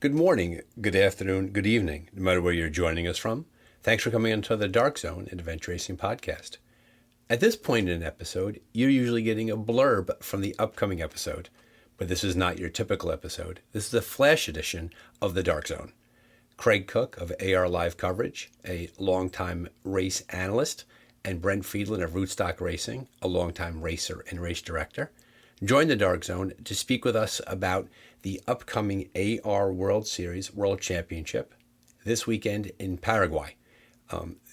Good morning, good afternoon, good evening, no matter where you're joining us from. Thanks for coming into the Dark Zone, an adventure racing podcast. At this point in an episode, you're usually getting a blurb from the upcoming episode, but this is not your typical episode. This is a flash edition of the Dark Zone. Craig Cook of AR Live Coverage, a longtime race analyst, and Brent Freedland of Rootstock Racing, a longtime racer and race director, joined the Dark Zone to speak with us about the upcoming AR World Series World Championship this weekend in Paraguay.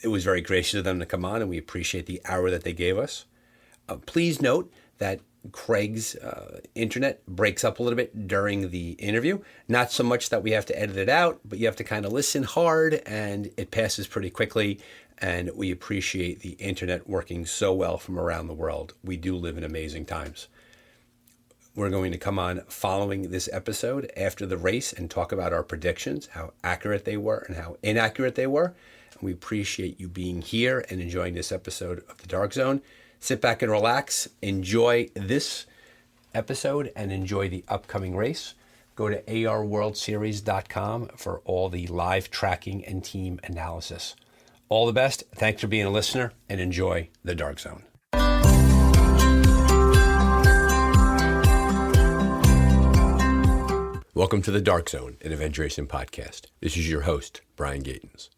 It was very gracious of them to come on, and we appreciate the hour that they gave us. Please note that Craig's internet breaks up a little bit during the interview. Not so much that we have to edit it out, but you have to kind of listen hard, and it passes pretty quickly. And we appreciate the internet working so well from around the world. We do live in amazing times. We're going to come on following this episode after the race and talk about our predictions, how accurate they were and how inaccurate they were. And we appreciate you being here and enjoying this episode of The Dark Zone. Sit back and relax, enjoy this episode, and enjoy the upcoming race. Go to arworldseries.com for all the live tracking and team analysis. All the best. Thanks for being a listener, and enjoy The Dark Zone. Welcome to The Dark Zone, an adventure racing podcast. This is your host, Brian Gatens.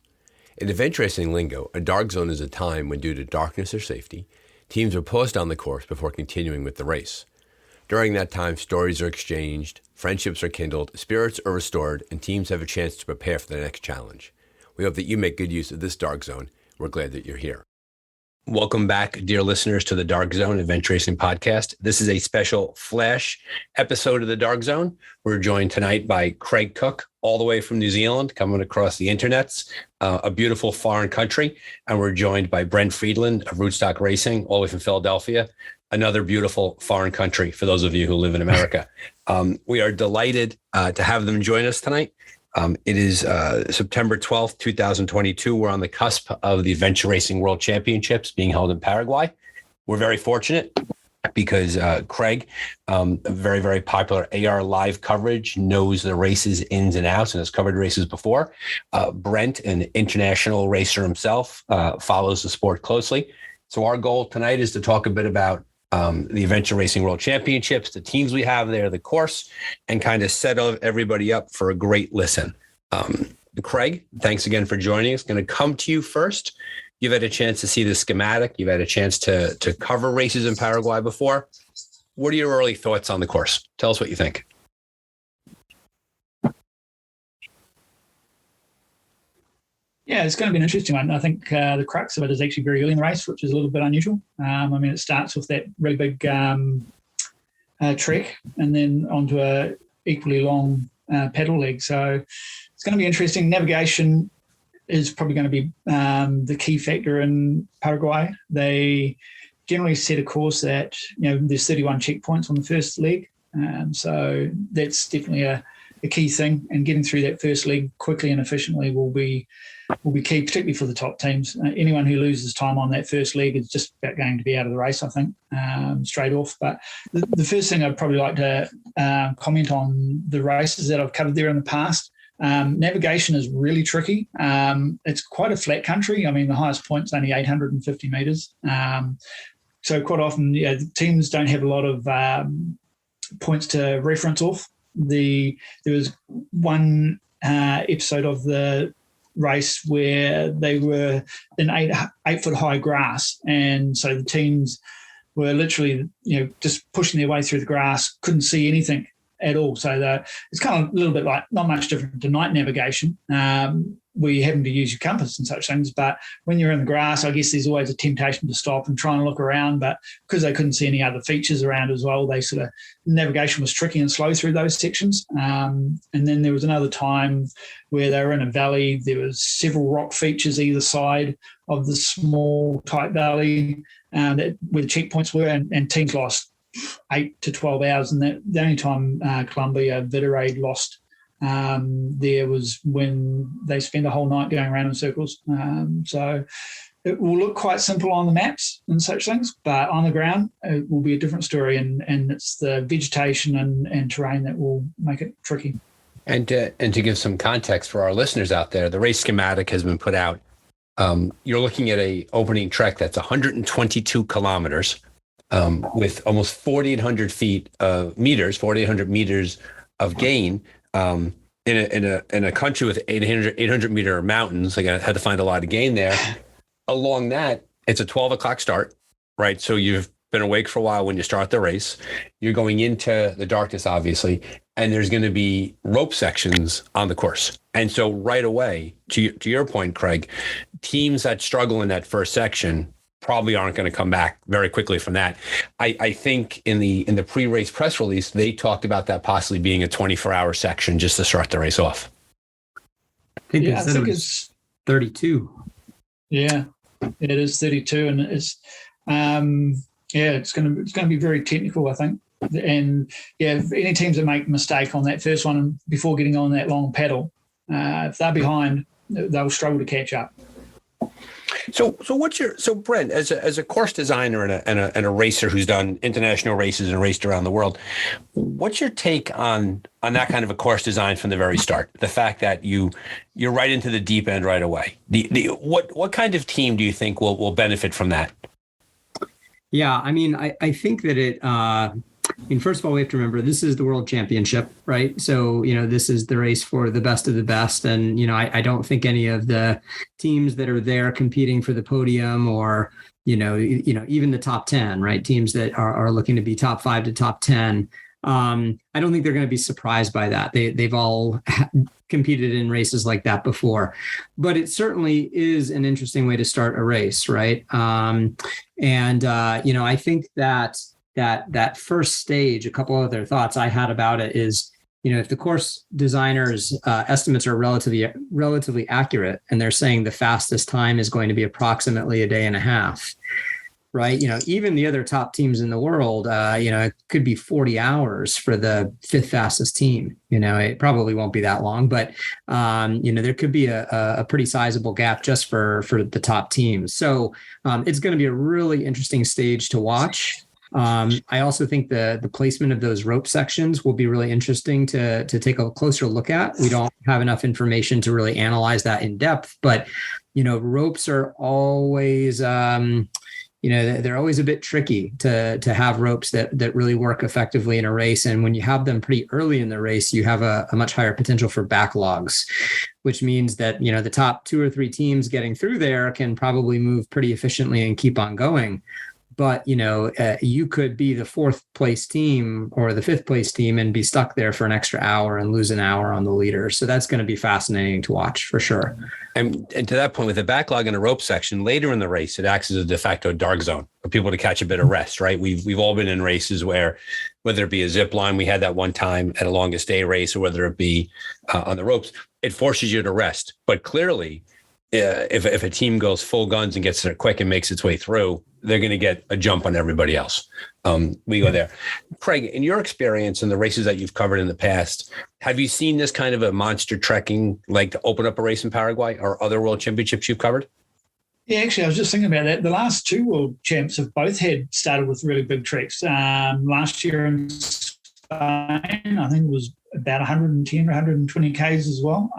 In adventure racing lingo, a dark zone is a time when, due to darkness or safety, teams are paused on the course before continuing with the race. During that time, stories are exchanged, friendships are kindled, spirits are restored, and teams have a chance to prepare for the next challenge. We hope that you make good use of this dark zone. We're glad that you're here. Welcome back, dear listeners, to the Dark Zone Adventure Racing Podcast. This is a special flash episode of the Dark Zone. We're joined tonight by Craig Cook, all the way from New Zealand, coming across the internets, a beautiful foreign country. And we're joined by Brent Freedland of Rootstock Racing, all the way from Philadelphia, another beautiful foreign country for those of you who live in America. We are delighted to have them join us tonight. It is September 12th, 2022. We're on the cusp of the Adventure Racing World Championships being held in Paraguay. We're very fortunate because Craig, very, very popular AR Live Coverage, knows the races ins and outs and has covered races before. Brent, an international racer himself, follows the sport closely. So our goal tonight is to talk a bit about the Adventure Racing World Championships, the teams we have there, the course, and kind of set everybody up for a great listen. Craig, thanks again for joining us. Going to come to you first. You've had a chance to see the schematic. You've had a chance to cover races in Paraguay before. What are your early thoughts on the course? Tell us what you think. Yeah, it's going to be an interesting one. I think the crux of it is actually very early in the race, which is a little bit unusual. It starts with that really big trek and then onto a equally long pedal leg. So it's going to be interesting. Navigation is probably going to be the key factor in Paraguay. They generally set a course that, there's 31 checkpoints on the first leg. So that's definitely a key thing. And getting through that first leg quickly and efficiently will be key, particularly for the top teams. Anyone who loses time on that first leg is just about going to be out of the race, I think, straight off. But the first thing I'd probably like to comment on the races that I've covered there in the past. Navigation is really tricky. It's quite a flat country. The highest point's only 850 metres. So quite often, the teams don't have a lot of points to reference off. There was one episode of the race where they were in 8 foot high grass, and so the teams were literally just pushing their way through the grass, couldn't see anything at all. So it's kind of a little bit like not much different to night navigation, where you're having to use your compass and such things. But when you're in the grass, I guess there's always a temptation to stop and try and look around. But because they couldn't see any other features around as well, navigation was tricky and slow through those sections. And then there was another time where they were in a valley. There was several rock features either side of the small tight valley where the checkpoints were, and teams lost 8 to 12 hours. And the only time Colombia Vitorade lost there was when they spent a whole night going around in circles. So it will look quite simple on the maps and such things, but on the ground, it will be a different story. And it's the vegetation and terrain that will make it tricky. And to give some context for our listeners out there, the race schematic has been put out. You're looking at a opening trek that's 122 kilometers with almost 4,800 meters of gain in a country with 800 meter mountains. Like I had to find a lot of gain there. Along that, it's a 12 o'clock start, right? So you've been awake for a while when you start the race. You're going into the darkness, obviously, and there's going to be rope sections on the course. And so right away, to your point, Craig, teams that struggle in that first section probably aren't going to come back very quickly from that. I think in the pre-race press release, they talked about that possibly being a 24-hour section just to start the race off. I think it's 32. Yeah, it is 32, and it's it's going to be very technical, I think. And if any teams that make a mistake on that first one before getting on that long pedal, if they're behind, they'll struggle to catch up. So Brent, as a course designer and a racer who's done international races and raced around the world, what's your take on that kind of a course design from the very start? The fact that you're right into the deep end right away. What kind of team do you think will benefit from that? Yeah, I mean, I think that first of all, we have to remember this is the World Championship, right? So, this is the race for the best of the best. And, I don't think any of the teams that are there competing for the podium or, even the top 10, right? Teams that are looking to be top 5 to top 10. I don't think they're going to be surprised by that. They've all competed in races like that before, but it certainly is an interesting way to start a race, right? I think that first stage, a couple other thoughts I had about it is, if the course designers' estimates are relatively accurate, and they're saying the fastest time is going to be approximately a day and a half, right? Even the other top teams in the world, it could be 40 hours for the fifth fastest team. It probably won't be that long, but there could be a pretty sizable gap just for the top teams. So it's going to be a really interesting stage to watch. I also think the placement of those rope sections will be really interesting to take a closer look at. We don't have enough information to really analyze that in depth, but ropes are always they're always a bit tricky to have ropes that really work effectively in a race. And when you have them pretty early in the race, you have a much higher potential for backlogs, which means that the top 2 or 3 teams getting through there can probably move pretty efficiently and keep on going. But, you could be the 4th place team or the 5th place team and be stuck there for an extra hour and lose an hour on the leader. So that's going to be fascinating to watch for sure. And to that point, with the backlog in a rope section later in the race, it acts as a de facto dark zone for people to catch a bit of rest, right? We've all been in races where, whether it be a zip line, we had that one time at a longest day race, or whether it be on the ropes, it forces you to rest. But clearly, if a team goes full guns and gets there quick and makes its way through, they're going to get a jump on everybody else. We go there. Craig, in your experience in the races that you've covered in the past, have you seen this kind of a monster trekking like to open up a race in Paraguay or other world championships you've covered? Yeah, actually, I was just thinking about that. The last 2 world champs have both started with really big treks. Last year in Spain, I think it was about 110 or 120 Ks as well.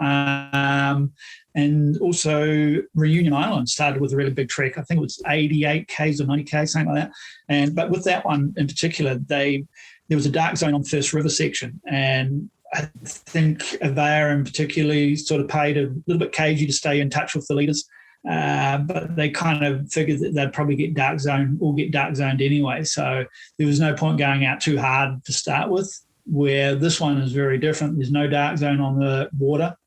And also Reunion Island started with a really big trek. I think it was 88 Ks or 90 Ks, something like that. But with that one in particular, there was a dark zone on the first river section. And I think Avaya in particularly sort of paid a little bit cagey to stay in touch with the leaders. But they kind of figured that they'd probably get dark zoned anyway. So there was no point going out too hard to start with, where this one is very different. There's no dark zone on the water.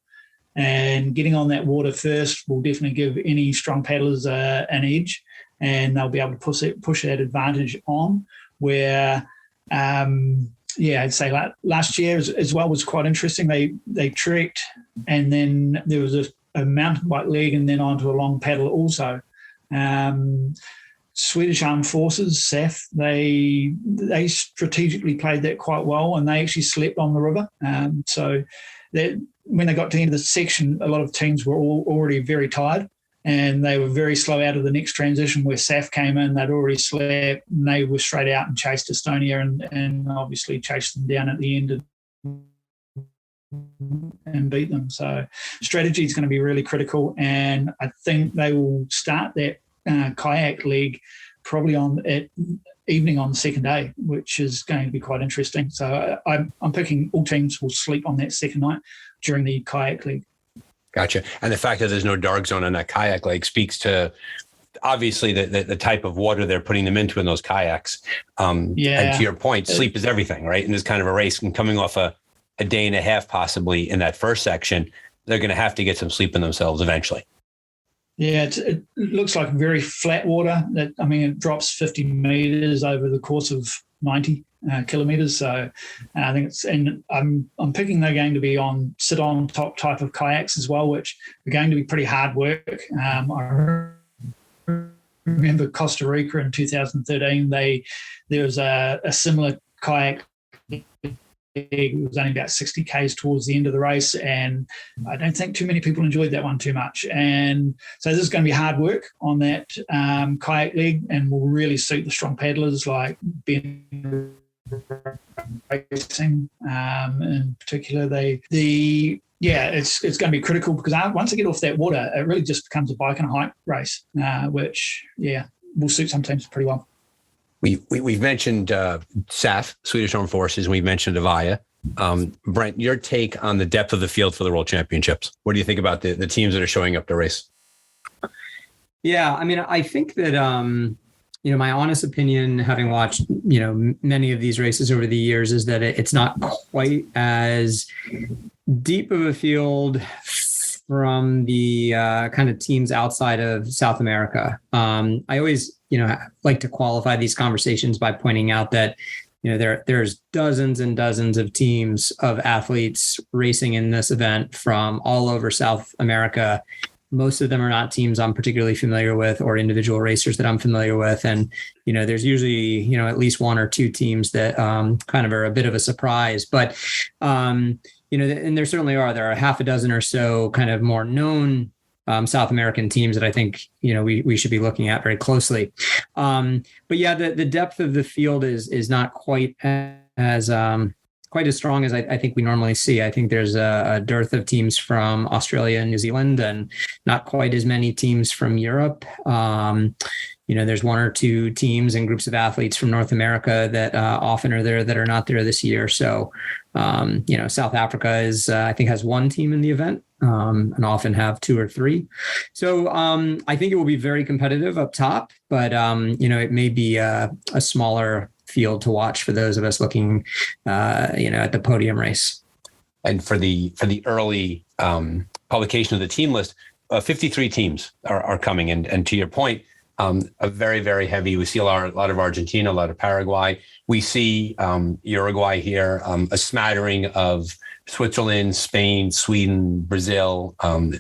And getting on that water first will definitely give any strong paddlers an edge, and they'll be able to push that advantage on. Where, I'd say last year as well was quite interesting. They trekked, and then there was a mountain bike leg, and then onto a long paddle also. Swedish Armed Forces, SAF, they strategically played that quite well, and they actually slept on the river. So that when they got to the end of the section, a lot of teams were already very tired, and they were very slow out of the next transition where SAF came in. They'd already slept, and they were straight out and chased Estonia and obviously chased them down at the end and beat them. So strategy is going to be really critical, and I think they will start that kayak leg probably at evening on the second day, which is going to be quite interesting. So I'm picking all teams will sleep on that second night during the kayak leg. Gotcha. And the fact that there's no dark zone on that kayak leg speaks to obviously the type of water they're putting them into in those kayaks. And to your point, sleep is everything, right? And this kind of a race, and coming off a day and a half possibly in that first section, they're going to have to get some sleep in themselves eventually. Yeah, it looks like very flat water. It drops 50 meters over the course of 90 kilometers. So I think I'm picking they're going to be sit on top type of kayaks as well, which are going to be pretty hard work. I remember Costa Rica in 2013. There was a similar kayak. It was only about 60 Ks towards the end of the race, and I don't think too many people enjoyed that one too much. And so this is going to be hard work on that kayak leg, and will really suit the strong paddlers like Ben Racing in particular. It's going to be critical, because once they get off that water, it really just becomes a bike and a hike race, which will suit some teams pretty well. We've mentioned SAF, Swedish Armed Forces, and we've mentioned Avaya. Brent, your take on the depth of the field for the World Championships. What do you think about the teams that are showing up to race? Yeah, I think that, my honest opinion, having watched, many of these races over the years, is that it's not quite as deep of a field from the kind of teams outside of South America. I always, like to qualify these conversations by pointing out that, there's dozens and dozens of teams of athletes racing in this event from all over South America. Most of them are not teams I'm particularly familiar with, or individual racers that I'm familiar with. And, there's usually, at least one or two teams that kind of are a bit of a surprise. But, and there certainly are. There are half a dozen or so kind of more known South American teams that I think, we should be looking at very closely. But yeah, the depth of the field is not quite as strong as I think we normally see. I think there's a dearth of teams from Australia and New Zealand, and not quite as many teams from Europe. There's one or two teams and groups of athletes from North America that often are there that are not there this year. So, South Africa I think has one team in the event, and often have two or three. So I think it will be very competitive up top, but, it may be a smaller field to watch for those of us looking, at the podium race. And for the early publication of the team list, 53 teams are coming. And to your point, a very, very heavy. We see a lot of Argentina, a lot of Paraguay. We see Uruguay here, a smattering of Switzerland, Spain, Sweden, Brazil,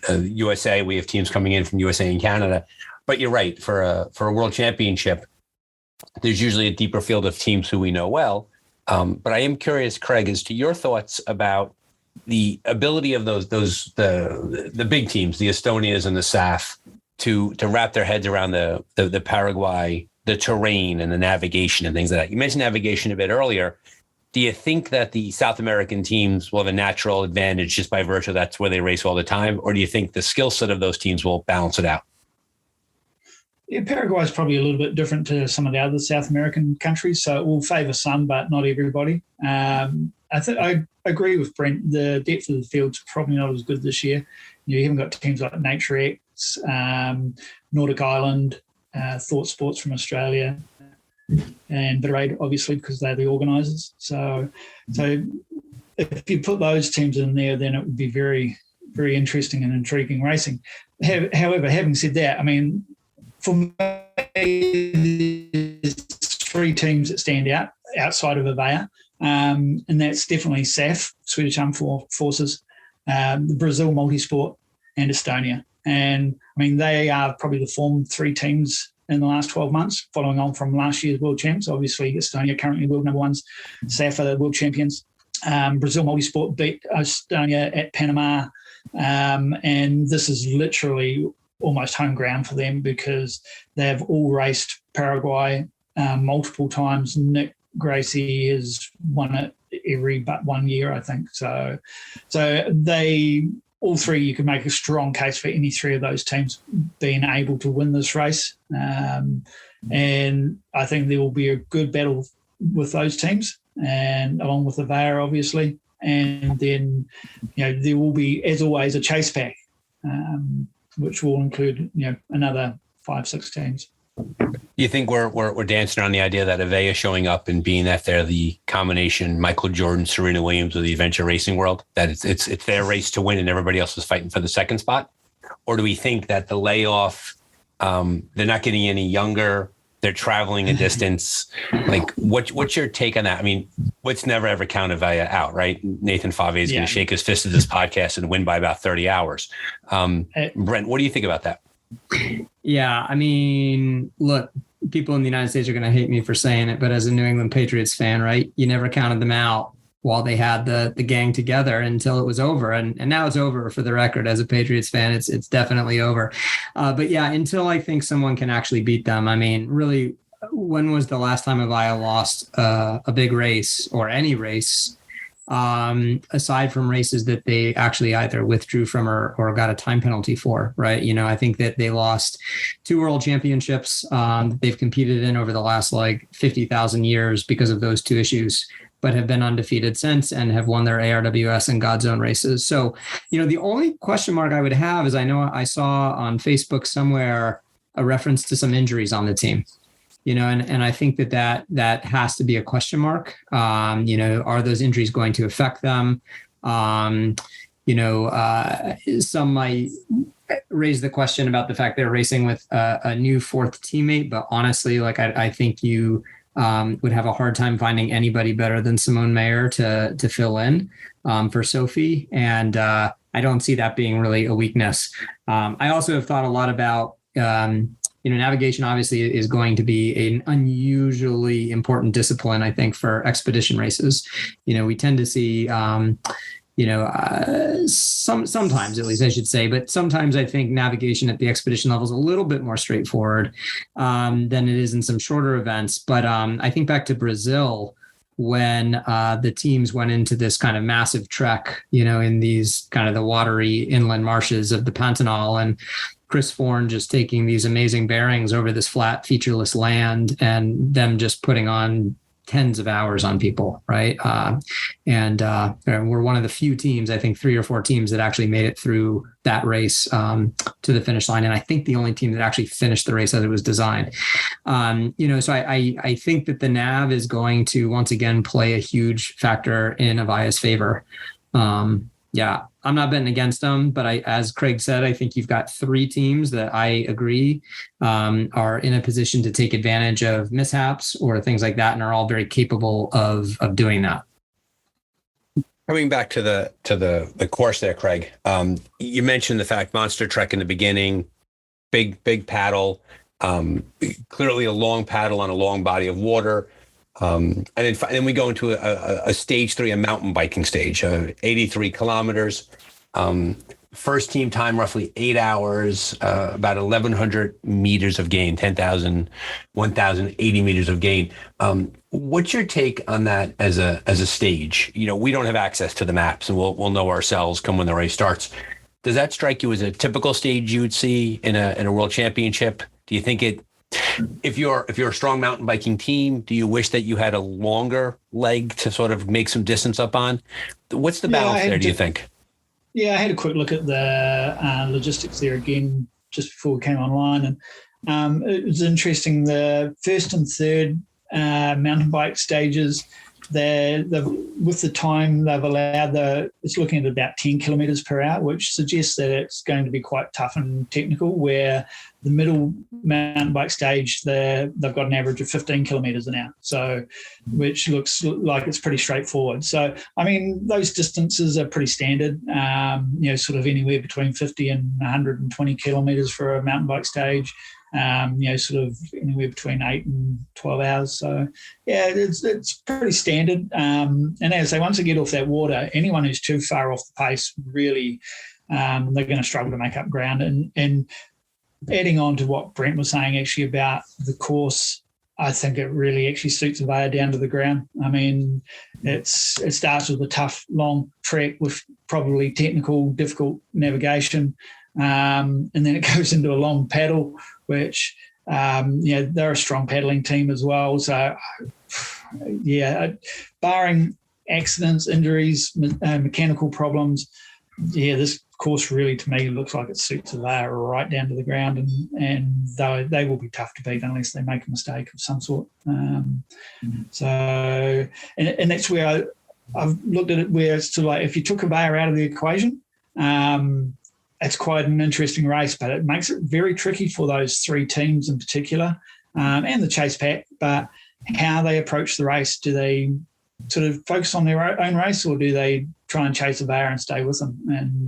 USA. We have teams coming in from USA and Canada. But you're right, for a World Championship, there's usually a deeper field of teams who we know well. But I am curious, Craig, as to your thoughts about the ability of the big teams, the Estonias and the SAF, to wrap their heads around the Paraguay, the terrain and the navigation and things like that. You mentioned navigation a bit earlier. Do you think that the South American teams will have a natural advantage just by virtue of that's where they race all the time? Or do you think the skill set of those teams will balance it out? Yeah, Paraguay is probably a little bit different to some of the other South American countries, so it will favour some, but not everybody. I agree with Brent. The depth of the field's probably not as good this year. You haven't got teams like Nature X, Nordic Island, Thought Sports from Australia, and Bitterade, obviously, because they're the organisers. So if you put those teams in there, then it would be very, very interesting and intriguing racing. However, having said that, for me, there's three teams that stand out outside of Avaya, and that's definitely SAF, Swedish Armed Forces, the Brazil Multisport, and Estonia. And they are probably the form three teams in the last 12 months, following on from last year's world champs. Obviously, Estonia currently world number ones, SAF are the world champions. Brazil Multisport beat Estonia at Panama, and this is literally almost home ground for them because they've all raced Paraguay multiple times. Nick Gracie has won it every but 1 year, I think. So they all three, you can make a strong case for any three of those teams being able to win this race. And I think there will be a good battle with those teams, and along with the VAR, obviously. And then, there will be, as always, a chase pack, which will include, another 5-6 teams. You think we're dancing around the idea that Avea showing up and being that they're the combination Michael Jordan, Serena Williams of the adventure racing world, that it's their race to win and everybody else is fighting for the second spot? Or do we think that the layoff, they're not getting any younger, they're traveling a distance? Like, what's your take on that? I mean, let's never ever count Avea out, right? Nathan Fave is going to shake his fist at this podcast and win by about 30 hours. Brent, what do you think about that? Yeah, I mean, look, people in the United States are going to hate me for saying it, but as a New England Patriots fan, right, you never counted them out while they had the gang together until it was over. And now it's over, for the record. As a Patriots fan, it's definitely over. But yeah, until I think someone can actually beat them. I mean, really, when was the last time Avaya lost a big race or any race? Aside from races that they actually either withdrew from or got a time penalty for, right? I think that they lost 2 world championships that they've competed in over the last 50,000 years because of those 2 issues, but have been undefeated since and have won their ARWS and God's Own races. So, the only question mark I would have is, I know I saw on Facebook somewhere a reference to some injuries on the team. And I think that has to be a question mark. Are those injuries going to affect them? Some might raise the question about the fact they're racing with a new 4th teammate, but honestly, I think you would have a hard time finding anybody better than Simone Mayer to fill in for Sophie. And I don't see that being really a weakness. I also have thought a lot about, navigation obviously is going to be an unusually important discipline, I think, for expedition races. We tend to see, sometimes, at least I should say, but sometimes I think navigation at the expedition level is a little bit more straightforward than it is in some shorter events. But I think back to Brazil, when the teams went into this kind of massive trek, in these kind of the watery inland marshes of the Pantanal, and Chris Foran just taking these amazing bearings over this flat, featureless land, and them just putting on tens of hours on people, right? And we're one of the few teams, I think 3 or 4 teams, that actually made it through that race to the finish line. And I think the only team that actually finished the race as it was designed. So I think that the nav is going to once again play a huge factor in Avaya's favor. Yeah, I'm not betting against them, but as Craig said, I think you've got 3 teams that I agree are in a position to take advantage of mishaps or things like that, and are all very capable of doing that. Coming back to the course there, Craig, you mentioned the fact Monster Trek in the beginning, big paddle, clearly a long paddle on a long body of water. And then we go into a stage 3, a mountain biking stage, 83 kilometers. First team time, roughly 8 hours, about 1,100 meters of gain, 1,080 meters of gain. What's your take on that as a stage? We don't have access to the maps, and we'll know ourselves come when the race starts. Does that strike you as a typical stage you would see in a world championship? Do you think if you're a strong mountain biking team, do you wish that you had a longer leg to sort of make some distance up on? What's the balance there, do you think? Yeah, I had a quick look at the logistics there again just before we came online, and it was interesting. The first and third mountain bike stages, with the time they've allowed, it's looking at about 10 kilometres per hour, which suggests that it's going to be quite tough and technical, where the middle mountain bike stage, they've got an average of 15 kilometres an hour, so which looks like it's pretty straightforward. So, I mean, those distances are pretty standard, sort of anywhere between 50 and 120 kilometres for a mountain bike stage. Sort of anywhere between 8 and 12 hours. So, yeah, it's pretty standard. And as I say, once they get off that water, anyone who's too far off the pace, really, they're going to struggle to make up ground. And adding on to what Brent was saying actually about the course, I think it really actually suits Avaya down to the ground. I mean, it starts with a tough, long trek with probably technical, difficult navigation, and then it goes into a long paddle, which they're a strong paddling team as well. So, barring accidents, injuries, mechanical problems, this course really, to me, looks like it suits Avaya right down to the ground, and they will be tough to beat unless they make a mistake of some sort. So, and that's where I've looked at it, where it's to like, if you took Avaya out of the equation, it's quite an interesting race, but it makes it very tricky for those three teams in particular, and the chase pack. But how they approach the race, do they sort of focus on their own race, or do they try and chase Avaya and stay with them?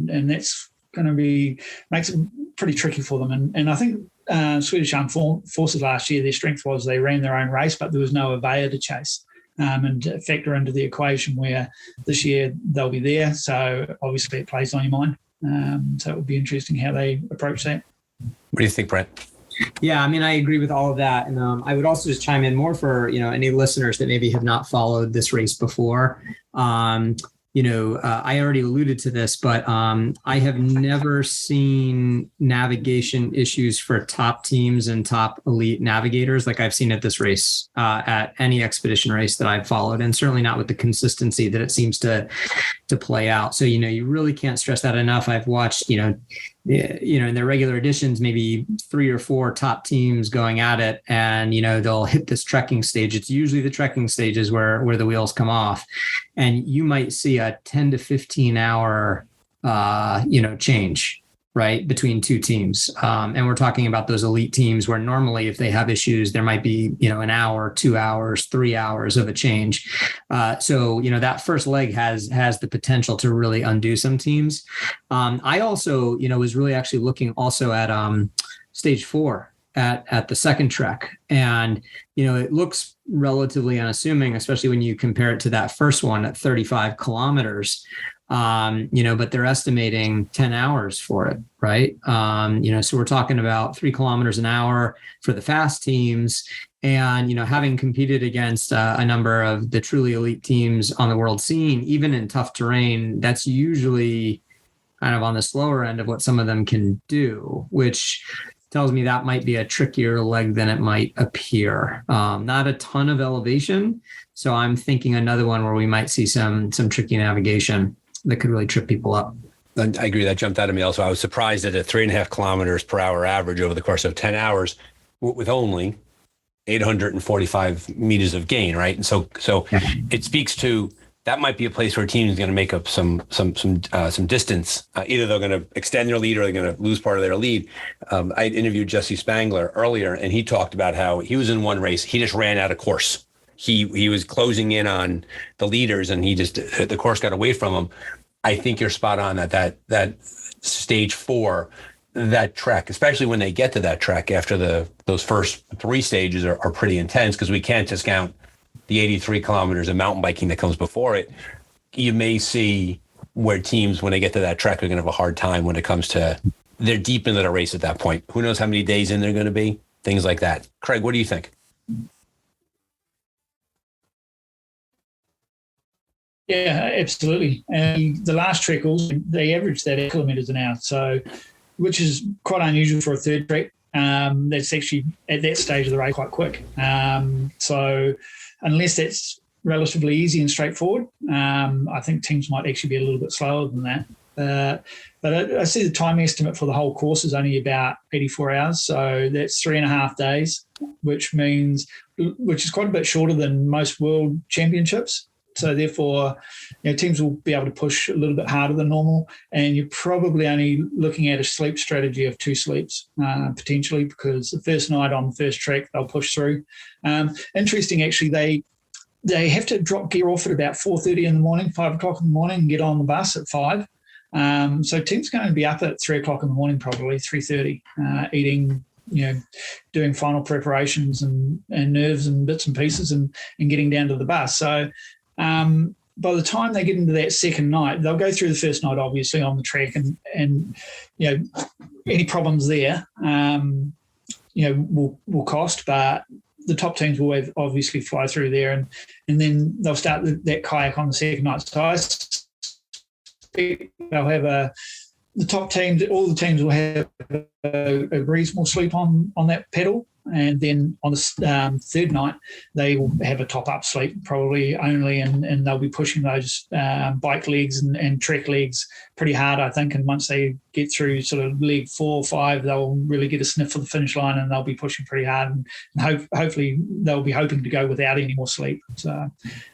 And that's going to makes it pretty tricky for them. And I think Swedish Armed Forces last year, their strength was they ran their own race, but there was no Avaya to chase and factor into the equation, where this year they'll be there. So obviously it plays on your mind. So it would be interesting how they approach that. What do you think, Brent? Yeah, I mean, I agree with all of that. And I would also just chime in more for, any listeners that maybe have not followed this race before. I already alluded to this, but I have never seen navigation issues for top teams and top elite navigators like I've seen at this race, at any expedition race that I've followed, and certainly not with the consistency that it seems to play out. So, you really can't stress that enough. I've watched, in their regular editions, maybe 3 or 4 top teams going at it, and, they'll hit this trekking stage. It's usually the trekking stages where the wheels come off, and you might see a 10 to 15 hour, change, right, between two teams. And we're talking about those elite teams where normally if they have issues, there might be, an hour, 2 hours, 3 hours of a change. So, that first leg has the potential to really undo some teams. I also, was really actually looking also at stage 4 at the second trek. And, it looks relatively unassuming, especially when you compare it to that first one at 35 kilometers. But they're estimating 10 hours for it, right? So we're talking about 3 kilometers an hour for the fast teams. And, having competed against a number of the truly elite teams on the world scene, even in tough terrain, that's usually kind of on the slower end of what some of them can do, which tells me that might be a trickier leg than it might appear. Not a ton of elevation. So I'm thinking another one where we might see some tricky navigation that could really trip people up. I agree. That jumped out at me also. I was surprised at a 3.5 kilometers per hour average over the course of 10 hours with only 845 meters of gain, right? And so it speaks to that might be a place where a team is going to make up some distance. Either they're going to extend their lead or they're going to lose part of their lead. I interviewed Jesse Spangler earlier, and he talked about how he was in one race. He just ran out of course. He was closing in on the leaders, and the course got away from him. I think you're spot on that stage 4, that trek, especially when they get to that trek after those first 3 stages are pretty intense, because we can't discount the 83 kilometers of mountain biking that comes before it. You may see where teams, when they get to that trek, are going to have a hard time when it comes to, they're deep into the race at that point. Who knows how many days in they're going to be? Things like that. Craig, what do you think? Yeah, absolutely. And the last trek, also, they averaged that 8 kilometres an hour, so which is quite unusual for a third trek. That's actually at that stage of the race quite quick. So unless that's relatively easy and straightforward, I think teams might actually be a little bit slower than that. But I see the time estimate for the whole course is only about 84 hours, so that's 3.5 days, which is quite a bit shorter than most world championships. So therefore, teams will be able to push a little bit harder than normal, and you're probably only looking at a sleep strategy of 2 sleeps potentially, because the first night on the first trek they'll push through. Interesting, actually, they have to drop gear off at about 4:30 in the morning, 5 o'clock in the morning, and get on the bus at 5. So teams going to be up at 3 o'clock in the morning, probably 3:30, eating, doing final preparations and nerves and bits and pieces, and getting down to the bus. So by the time they get into that second night, they'll go through the first night, obviously, on the track, and any problems there, will cost. But the top teams will obviously fly through there, and then they'll start that kayak on the second night. So I suspect they'll have the top teams, all the teams will have a reasonable sleep on that pedal. And then on the third night, they will have a top-up sleep probably only, and they'll be pushing those bike legs and trek legs pretty hard, I think. And once they get through sort of leg 4 or 5, they'll really get a sniff for the finish line, and they'll be pushing pretty hard. And hopefully they'll be hoping to go without any more sleep. So,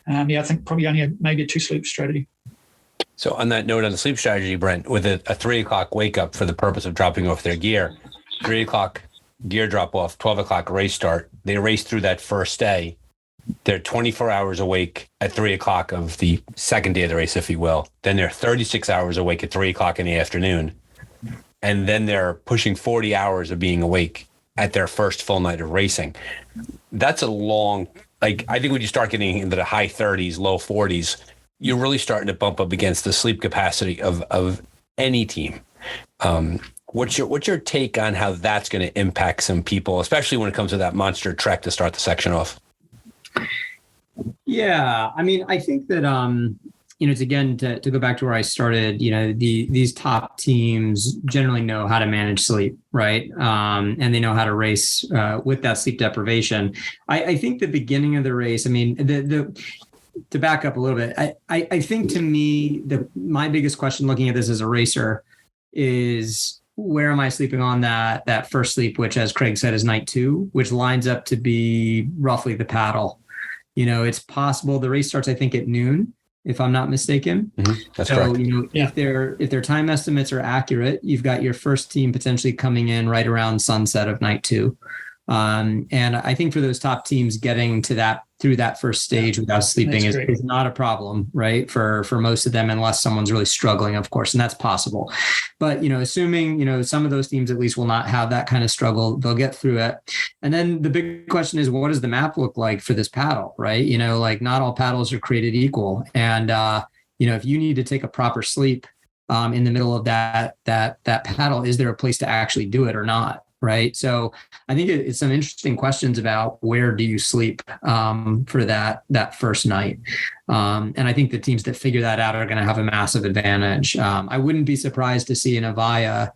I think probably only maybe a 2-sleep strategy. So on that note on the sleep strategy, Brent, with a 3 o'clock wake up for the purpose of dropping off their gear, 3 o'clock gear drop off, 12 o'clock race start. They race through that first day. They're 24 hours awake at 3 o'clock of the second day of the race, if you will. Then they're 36 hours awake at 3 o'clock in the afternoon. And then they're pushing 40 hours of being awake at their first full night of racing. That's a long, I think when you start getting into the high 30s, low 40s, you're really starting to bump up against the sleep capacity of any team. What's your take on how that's going to impact some people, especially when it comes to that monster trek to start the section off? Yeah, I mean, I think that it's again to go back to where I started. These top teams generally know how to manage sleep, right? And they know how to race with that sleep deprivation. I think the beginning of the race, I mean, to back up a little bit, I think to me my biggest question looking at this as a racer is, where am I sleeping on that first sleep, which, as Craig said, is night 2, which lines up to be roughly the paddle. It's possible the race starts, I think, at noon, if I'm not mistaken. Mm-hmm. That's correct. If their time estimates are accurate, you've got your first team potentially coming in right around sunset of night 2. And I think for those top teams, getting to through that first stage without sleeping is not a problem, right? For most of them, unless someone's really struggling, of course, and that's possible. But, assuming, some of those teams at least will not have that kind of struggle, they'll get through it. And then the big question is, what does the map look like for this paddle, right? Not all paddles are created equal. And, if you need to take a proper sleep in the middle of that paddle, is there a place to actually do it or not? Right. So I think it's some interesting questions about where do you sleep for that first night. And I think the teams that figure that out are going to have a massive advantage. I wouldn't be surprised to see an Avaya,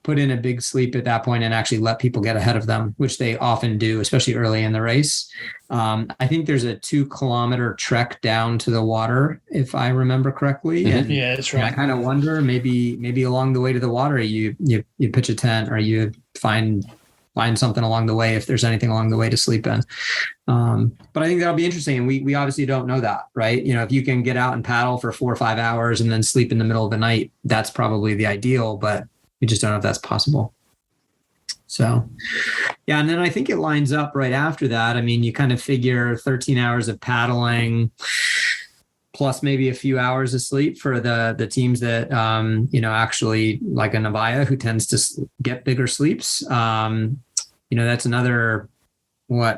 put in a big sleep at that point and actually let people get ahead of them, which they often do, especially early in the race. I think there's a 2-kilometer trek down to the water, if I remember correctly. Mm-hmm. And yeah, that's right. I kind of wonder, maybe along the way to the water, you pitch a tent, or you find something along the way, if there's anything along the way to sleep in. But I think that'll be interesting. And we obviously don't know that, right? If you can get out and paddle for 4 or 5 hours and then sleep in the middle of the night, that's probably the ideal, but we just don't know if that's possible. So, yeah. And then I think it lines up right after that. I mean, you kind of figure 13 hours of paddling plus maybe a few hours of sleep for the teams that, actually, like a Navaya, who tends to get bigger sleeps. That's another,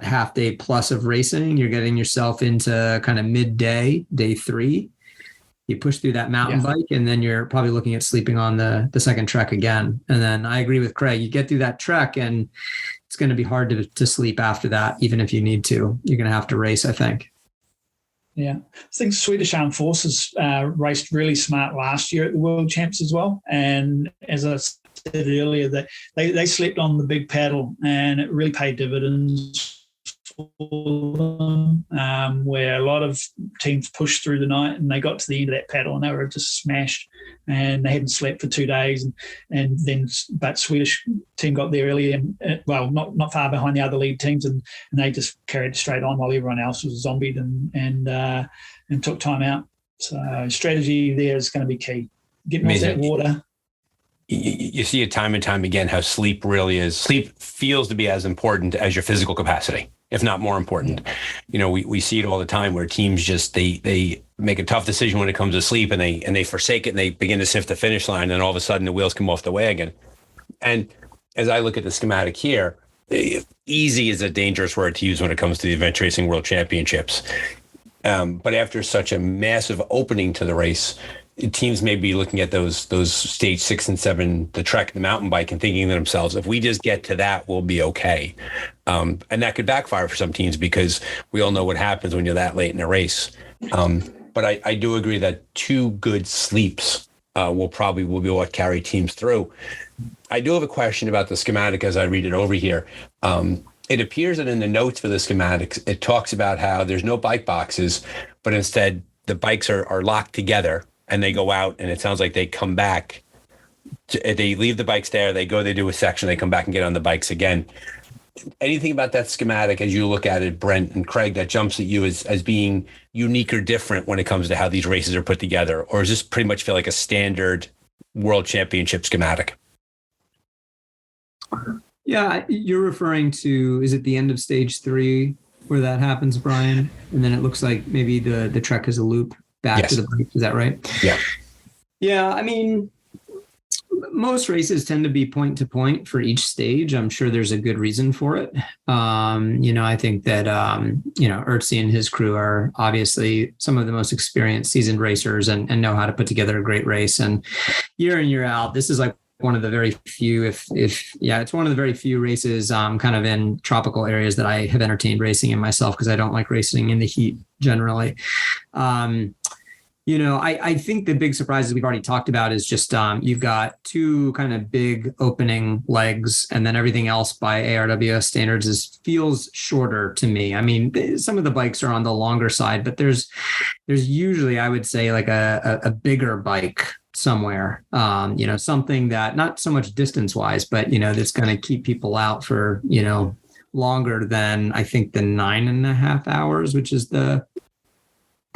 half day plus of racing. You're getting yourself into kind of midday, day 3. You push through that mountain bike, and then you're probably looking at sleeping on the second trek again. And then I agree with Craig. You get through that trek, and it's going to be hard to sleep after that, even if you need to. You're going to have to race, I think. Yeah. I think Swedish Armed Forces raced really smart last year at the World Champs as well. And as I said earlier, that they slept on the big paddle, and it really paid dividends for them, where a lot of teams pushed through the night and they got to the end of that paddle and they were just smashed, and they hadn't slept for 2 days. But Swedish team got there early and not far behind the other lead teams, and they just carried straight on while everyone else was zombied and took time out. So strategy there is going to be key. Getting off that water. You see it time and time again how sleep really is. Sleep feels to be as important as your physical capacity, if not more important. We see it all the time where teams just they make a tough decision when it comes to sleep, and they forsake it, and they begin to sniff the finish line, and all of a sudden the wheels come off the wagon. And as I look at the schematic here, easy is a dangerous word to use when it comes to the Event Racing World Championships. But after such a massive opening to the race, teams may be looking at those stage 6 and 7, the trek, the mountain bike, and thinking to themselves, if we just get to that, we'll be okay. And that could backfire for some teams because we all know what happens when you're that late in a race. But I do agree that 2 good sleeps will be what carry teams through. I do have a question about the schematic as I read it over here. It appears that in the notes for the schematics, it talks about how there's no bike boxes, but instead the bikes are locked together and they go out, and it sounds like they come back. They leave the bikes there, they do a section, they come back and get on the bikes again. Anything about that schematic as you look at it, Brent and Craig, that jumps at you as being unique or different when it comes to how these races are put together? Or does this pretty much feel like a standard World Championship schematic? Yeah, you're referring to, is it the end of stage 3 where that happens, Brian? And then it looks like maybe the trek is a loop back to the bike. Is that right? Yeah. Yeah, I mean, most races tend to be point to point for each stage. I'm sure there's a good reason for it. I think that, Ertzi and his crew are obviously some of the most experienced seasoned racers and know how to put together a great race. And year in, year out, this is like one of the very few, it's one of the very few races kind of in tropical areas that I have entertained racing in myself, because I don't like racing in the heat generally. I think the big surprises we've already talked about is just you've got 2 kind of big opening legs, and then everything else by ARWS standards feels shorter to me. I mean, some of the bikes are on the longer side, but there's usually, I would say, like a bigger bike somewhere, something that not so much distance wise, but, that's going to keep people out for, longer than I think the 9.5 hours, which is the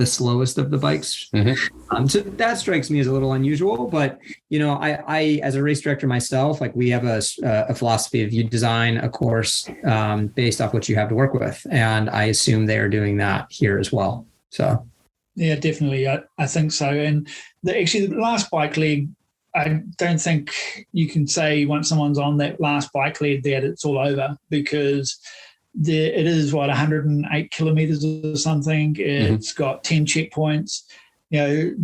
slowest of the bikes. Mm-hmm. So that strikes me as a little unusual, but, I, as a race director myself, like, we have a philosophy of you design a course based off what you have to work with. And I assume they are doing that here as well. So. Yeah, definitely. I think so. And the last bike leg, I don't think you can say once someone's on that last bike leg that it's all over, because it is 108 kilometers or something. It's got 10 checkpoints. It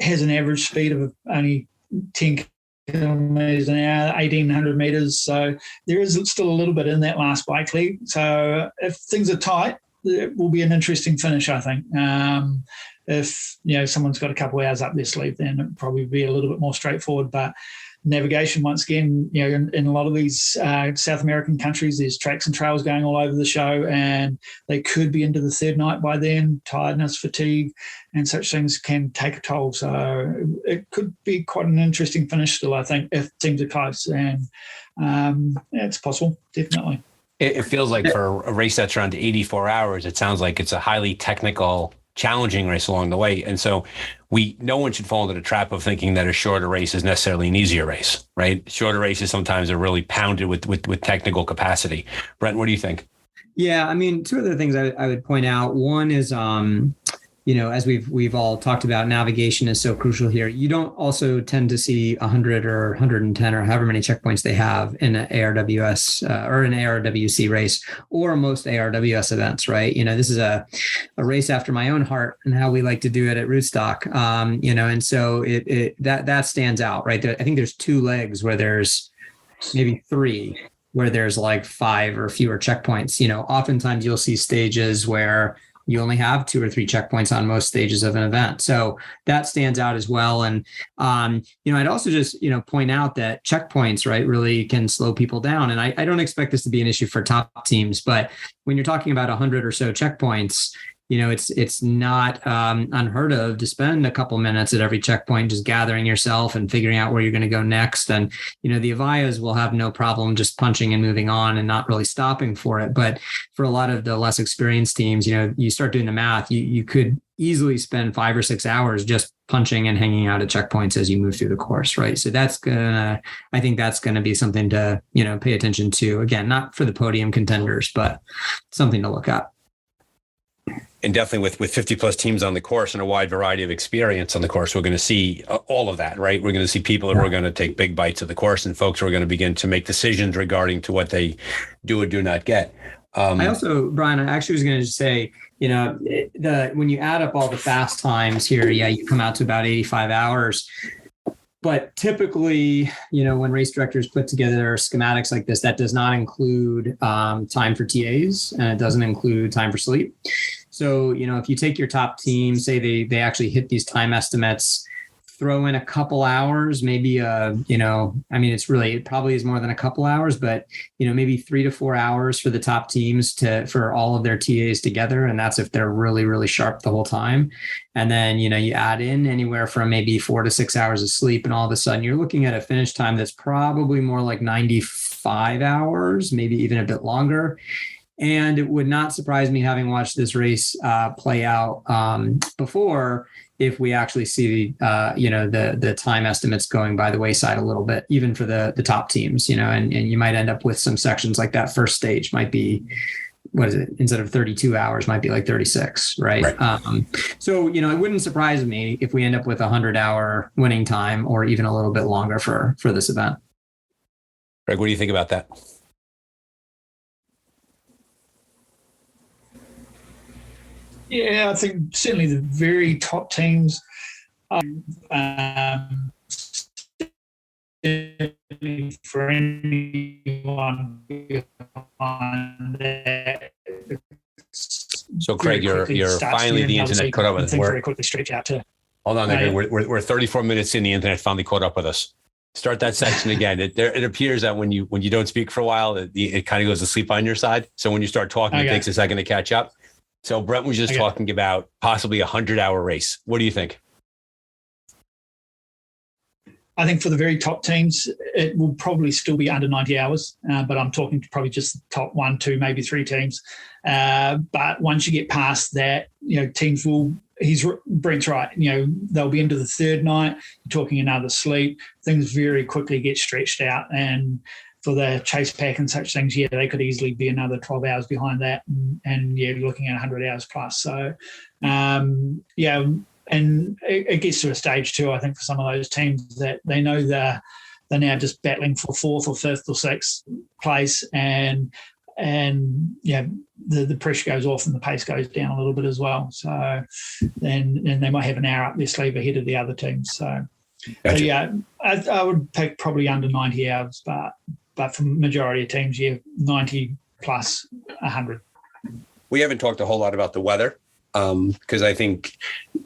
has an average speed of only 10 kilometers an hour, 1,800 meters. So there is still a little bit in that last bike leg. So if things are tight, it will be an interesting finish, I think. If someone's got a couple of hours up their sleeve, then it'll probably be a little bit more straightforward. But navigation, once again, in a lot of these South American countries, there's tracks and trails going all over the show, and they could be into the third night by then. Tiredness, fatigue, and such things can take a toll. So it could be quite an interesting finish still, I think, if teams are close. And it's possible, definitely. It feels like for a race that's around 84 hours, it sounds like it's a highly technical, challenging race along the way. And so no one should fall into the trap of thinking that a shorter race is necessarily an easier race, right? Shorter races sometimes are really pounded with technical capacity. Brent, what do you think? Yeah, I mean, 2 other things I would point out. One is, as we've all talked about, navigation is so crucial here. You don't also tend to see 100 or 110 or however many checkpoints they have in an ARWS or an ARWC race, or most ARWS events, right? This is a race after my own heart and how we like to do it at Rootstock. And so that stands out, right? I think there's 2 legs where there's maybe 3 where there's like 5 or fewer checkpoints. Oftentimes you'll see stages where you only have 2 or 3 checkpoints on most stages of an event. So that stands out as well. And, I'd also just, point out that checkpoints, right, really can slow people down. And I don't expect this to be an issue for top teams, but when you're talking about 100 or so checkpoints, it's not unheard of to spend a couple minutes at every checkpoint just gathering yourself and figuring out where you're going to go next. And, the Avayas will have no problem just punching and moving on and not really stopping for it. But for a lot of the less experienced teams, you start doing the math, you could easily spend 5 or 6 hours just punching and hanging out at checkpoints as you move through the course, right? So I think that's gonna be something to, pay attention to. Again, not for the podium contenders, but something to look at. And definitely with 50 plus teams on the course and a wide variety of experience on the course, we're going to see all of that, right? We're going to see people who are going to take big bites of the course, and folks who are going to begin to make decisions regarding to what they do or do not get. I also, Brian, I actually was going to say, when you add up all the fast times here, you come out to about 85 hours. But typically, when race directors put together schematics like this, that does not include time for TAs, and it doesn't include time for sleep. So, if you take your top team, say they actually hit these time estimates, throw in a couple hours, maybe, it probably is more than a couple hours, but, maybe 3 to 4 hours for the top teams for all of their TAs together. And that's if they're really, really sharp the whole time. And then, you add in anywhere from maybe 4 to 6 hours of sleep. And all of a sudden you're looking at a finish time that's probably more like 95 hours, maybe even a bit longer. And it would not surprise me, having watched this race play out before, if we actually see the time estimates going by the wayside a little bit, even for the top teams, and you might end up with some sections like that first stage might be, instead of 32 hours, might be like 36, right? So, it wouldn't surprise me if we end up with 100-hour winning time, or even a little bit longer for this event. Greg, what do you think about that? Yeah, I think certainly the very top teams for anyone behind that. So, Craig, you're finally, the internet caught up with us. Very quickly stretch out to. Hold on, we're 34 minutes in. The internet finally caught up with us. Start that section again. It appears that when you don't speak for a while, it kind of goes to sleep on your side. So when you start talking, It takes a second to catch up. So Brent was just talking about possibly 100-hour race. What do you think? I think for the very top teams, it will probably still be under 90 hours, but I'm talking probably just the top 1, 2, maybe 3 teams. But once you get past that, teams will, Brent's right, they'll be into the third night, you're talking another sleep, things very quickly get stretched out. And for the chase pack and such things, they could easily be another 12 hours behind that, and looking at 100 hours plus. So, and it gets to a stage too, I think, for some of those teams that they know they're now just battling for 4th or 5th or 6th place, and the pressure goes off and the pace goes down a little bit as well. So then they might have an hour up their sleeve ahead of the other teams. So, gotcha. I would pick probably under 90 hours, but for the majority of teams, 90 plus 100. We haven't talked a whole lot about the weather, because I think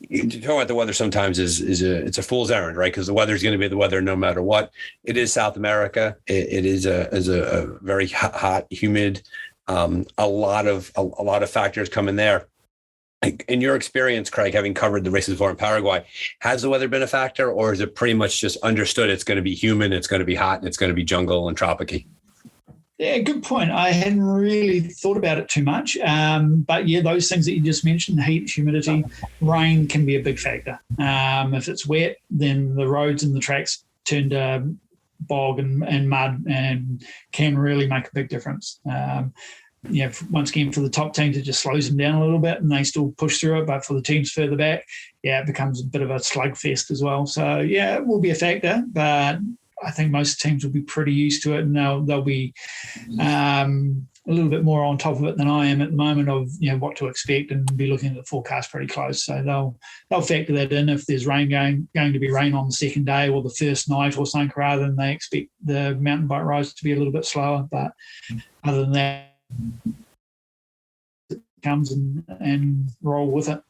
talking about the weather sometimes is a fool's errand, right? Because the weather is going to be the weather no matter what. It is South America. It is a very hot, humid. A lot of factors come in there. In your experience, Craig, having covered the races before in Paraguay, has the weather been a factor, or is it pretty much just understood it's going to be humid, it's going to be hot, and it's going to be jungle and tropic-y? Yeah, good point. I hadn't really thought about it too much. But those things that you just mentioned, heat, humidity, rain can be a big factor. If it's wet, then the roads and the tracks turn to bog and mud, and can really make a big difference. Once again, for the top teams, it just slows them down a little bit and they still push through it. But for the teams further back, it becomes a bit of a slugfest as well. So, it will be a factor, but I think most teams will be pretty used to it, and they'll be a little bit more on top of it than I am at the moment of what to expect, and be looking at the forecast pretty close. So they'll factor that in if there's going to be rain on the second day or the first night or something, rather than they expect the mountain bike rides to be a little bit slower. But other than that, it comes and roll with it.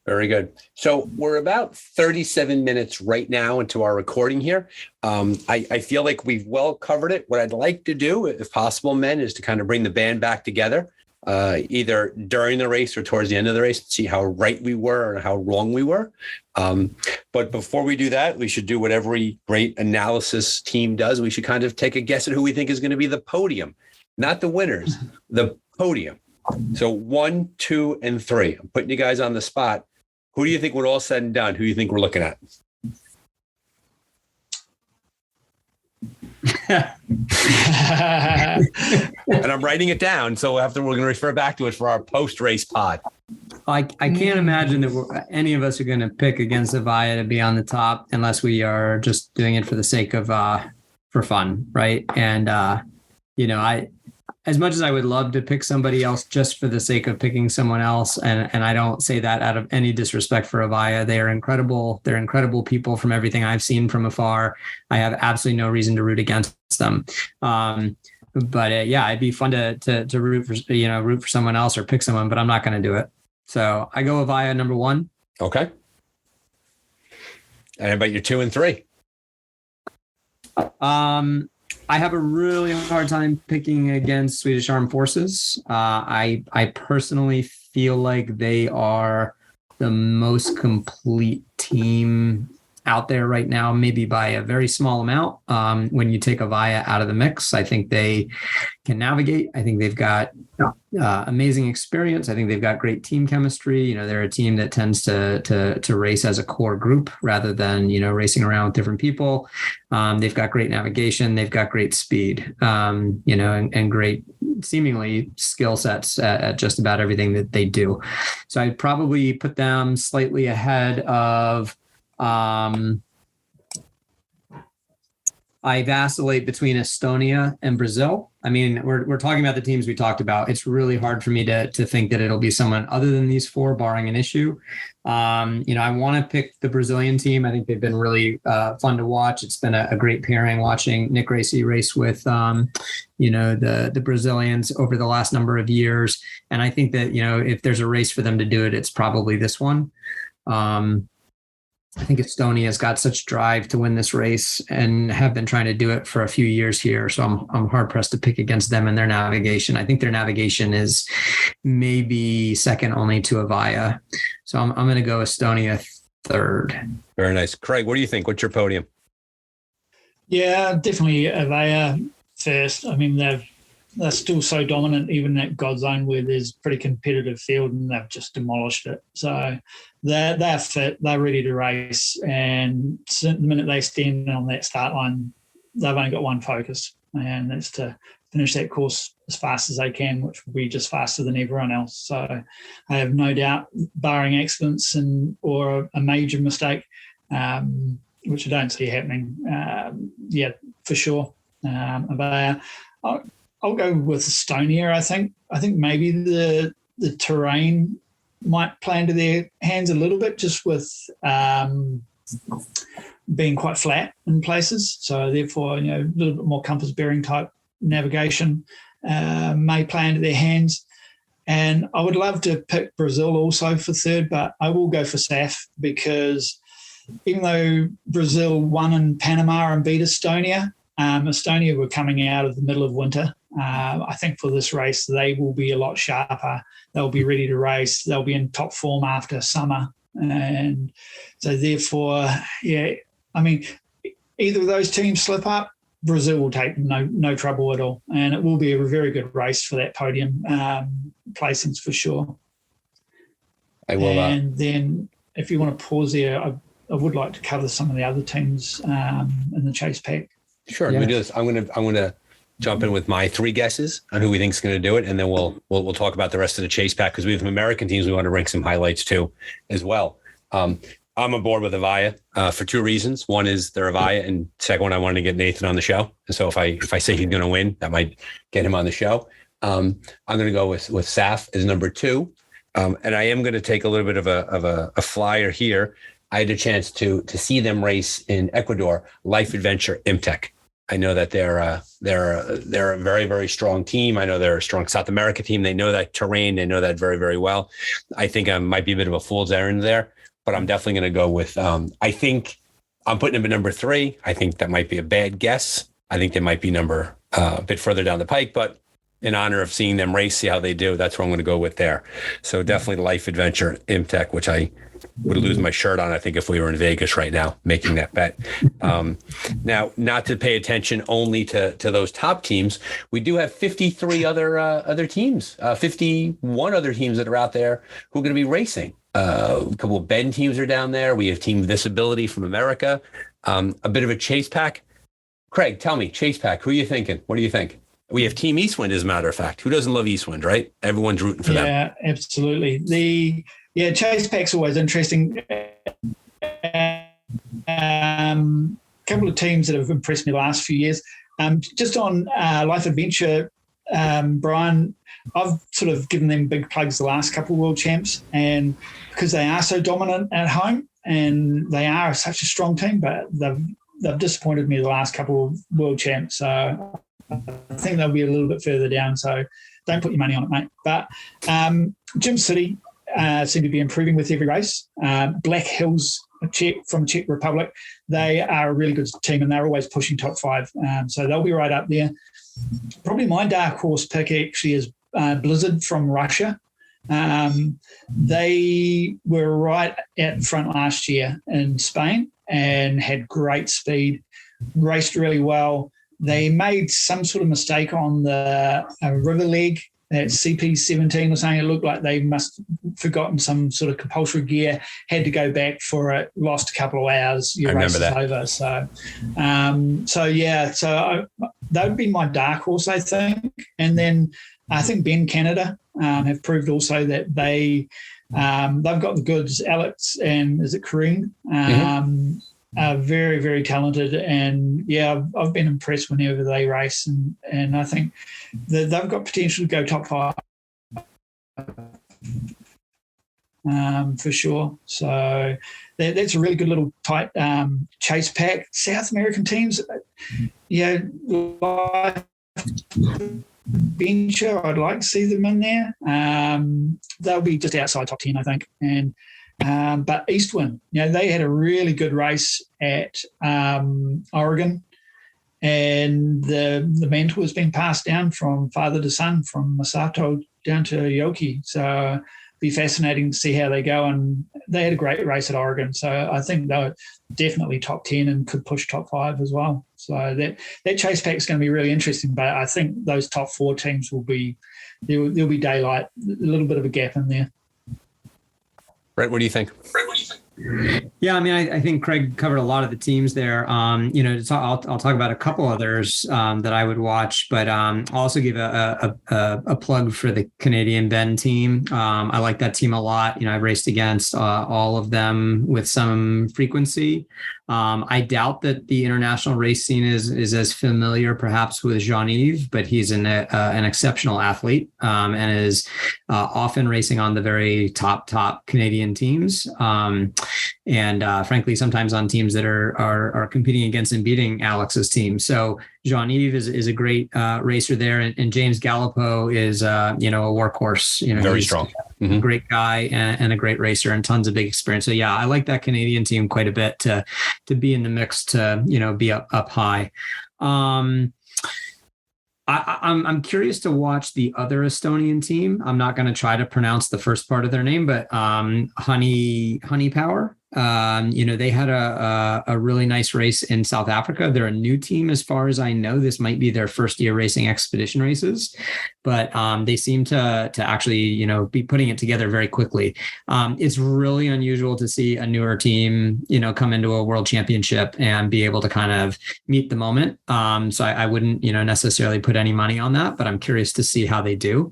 Very good. So we're about 37 minutes right now into our recording here. I feel like we've well covered it. What I'd like to do, if possible, men, is to kind of bring the band back together, either during the race or towards the end of the race, to see how right we were or how wrong we were. But before we do that, we should do what every great analysis team does. We should kind of take a guess at who we think is going to be the podium, not the winners, the podium. So 1, 2, and 3. I'm putting you guys on the spot. Who do you think, when all said and done, who do you think we're looking at? And I'm writing it down, so we're going to refer back to it for our post-race pod. I can't imagine that any of us are going to pick against Avaya to be on the top, unless we are just doing it for the sake of for fun, right? And as much as I would love to pick somebody else just for the sake of picking someone else, and I don't say that out of any disrespect for Avaya, they are incredible. They're incredible people from everything I've seen from afar. I have absolutely no reason to root against them. But yeah, it'd be fun to root for someone else or pick someone, but I'm not going to do it. So I go Avaya number 1. Okay. And how about your 2 and 3? I have a really hard time picking against Swedish Armed Forces. I personally feel like they are the most complete team out there right now, maybe by a very small amount. When you take Avaya out of the mix, I think they can navigate. I think they've got amazing experience. I think they've got great team chemistry. You know, they're a team that tends to race as a core group rather than, racing around with different people. They've got great navigation. They've got great speed, and great seemingly skill sets at just about everything that they do. So I'd probably put them slightly ahead of, I vacillate between Estonia and Brazil. I mean, we're talking about the teams we talked about. It's really hard for me to think that it'll be someone other than these 4, barring an issue. I want to pick the Brazilian team. I think they've been really fun to watch. It's been a great pairing watching Nick Racy race with, the Brazilians over the last number of years. And I think that, if there's a race for them to do it, it's probably this one. I think Estonia's got such drive to win this race and have been trying to do it for a few years here. So I'm hard pressed to pick against them and their navigation. I think their navigation is maybe second only to Avaya. So I'm going to go Estonia 3rd. Very nice. Craig, what do you think? What's your podium? Yeah, definitely Avaya first. I mean, they're still so dominant, even at Godzone, where there's pretty competitive field, and they've just demolished it. So they're fit, they're ready to race, and the minute they stand on that start line, they've only got one focus, and that's to finish that course as fast as they can, which will be just faster than everyone else. So I have no doubt, barring accidents or a major mistake, which I don't see happening, for sure. I'll go with Estonia, I think. I think maybe the terrain might play into their hands a little bit, just with being quite flat in places. So therefore, a little bit more compass bearing type navigation may play into their hands. And I would love to pick Brazil also for 3rd, but I will go for SAF, because even though Brazil won in Panama and beat Estonia, Estonia were coming out of the middle of winter. I think for this race, they will be a lot sharper. They'll be ready to race. They'll be in top form after summer. And so therefore, I mean, either of those teams slip up, Brazil will take no trouble at all. And it will be a very good race for that podium placings for sure. I will. And then if you want to pause there, I would like to cover some of the other teams in the chase pack. Sure. Yeah. Let me do this. I'm going to jump in with my 3 guesses on who we think is going to do it, and then we'll talk about the rest of the chase pack, because we have some American teams we want to rank some highlights too as well. I'm aboard with Avaya for 2 reasons. One is they're Avaya, and second one, I wanted to get Nathan on the show. And so if I say he's going to win, that might get him on the show. I'm going to go with SAF as number 2, and I am going to take a little bit of a flyer here. I had a chance to see them race in Ecuador, Life Adventure Imtech. I know that they're a very, very strong team. I know they're a strong South America team. They know that terrain. They know that very, very well. I think I might be a bit of a fool's errand there, but I'm definitely going to go with, I think I'm putting them at number 3. I think that might be a bad guess. I think they might be a bit further down the pike, but in honor of seeing them race, see how they do, that's what I'm going to go with there. So definitely Life Adventure Imtech, which I would lose my shirt on, I think, if we were in Vegas right now making that bet. Now, not to pay attention only to those top teams, we do have 53 other teams, 51 other teams that are out there who are going to be racing. A couple of Bend teams are down there. We have Team Visibility from America. A bit of a chase pack. Craig, tell me, chase pack, who are you thinking? What do you think? We have Team Eastwind, as a matter of fact. Who doesn't love Eastwind, right? Everyone's rooting for them. Yeah, absolutely. Chase pack's always interesting. Couple of teams that have impressed me the last few years. Just on Life Adventure, Brian, I've sort of given them big plugs the last couple of world champs, and because they are so dominant at home and they are such a strong team, but they've disappointed me the last couple of world champs. So I think they'll be a little bit further down. So don't put your money on it, mate. But Gym City seem to be improving with every race. Black Hills from Czech Republic, they are a really good team and they're always pushing top 5. So they'll be right up there. Probably my dark horse pick actually is Blizzard from Russia. They were right at the front last year in Spain and had great speed, raced really well. They made some sort of mistake on the river leg at CP17 or something. It looked like they must have forgotten some sort of compulsory gear, had to go back for it, lost a couple of hours, your race is over. So that would be my dark horse, I think. And then I think Ben Canada have proved also that they've got the goods. Alex and is it Kareem? Are very, very talented, and I've been impressed whenever they race, and I think that they've got potential to go top 5 for sure. So that's a really good little tight chase pack. South American teams, like Venture, I'd like to see them in there. They'll be just outside top 10, I think, and. But Eastwind, they had a really good race at Oregon, and the mantle has been passed down from father to son, from Masato down to Yoki. So it'll be fascinating to see how they go. And they had a great race at Oregon, so I think they're definitely top 10 and could push top 5 as well. So that chase pack is going to be really interesting. But I think those top 4 teams will be there'll be daylight, a little bit of a gap in there. Brent, what do you think? Yeah, I mean, I think Craig covered a lot of the teams there. I'll talk about a couple others that I would watch, but I'll also give a plug for the Canadian Bend team. I like that team a lot. I've raced against all of them with some frequency. I doubt that the international race scene is as familiar perhaps with Jean-Yves, but he's an exceptional athlete and is often racing on the very top Canadian teams. And frankly, sometimes on teams that are competing against and beating Alex's team. So Jean-Yves is a great racer there, and James Gallipo is a workhorse. Very strong, a great guy and a great racer, and tons of big experience. So yeah, I like that Canadian team quite a bit to be in the mix, to be up high. I'm curious to watch the other Estonian team. I'm not going to try to pronounce the first part of their name, but Honey Power. They had a really nice race in South Africa. They're a new team as far as I know. This might be their first year racing expedition races, but they seem to actually, be putting it together very quickly. It's really unusual to see a newer team, come into a world championship and be able to kind of meet the moment. So I wouldn't, necessarily put any money on that, but I'm curious to see how they do.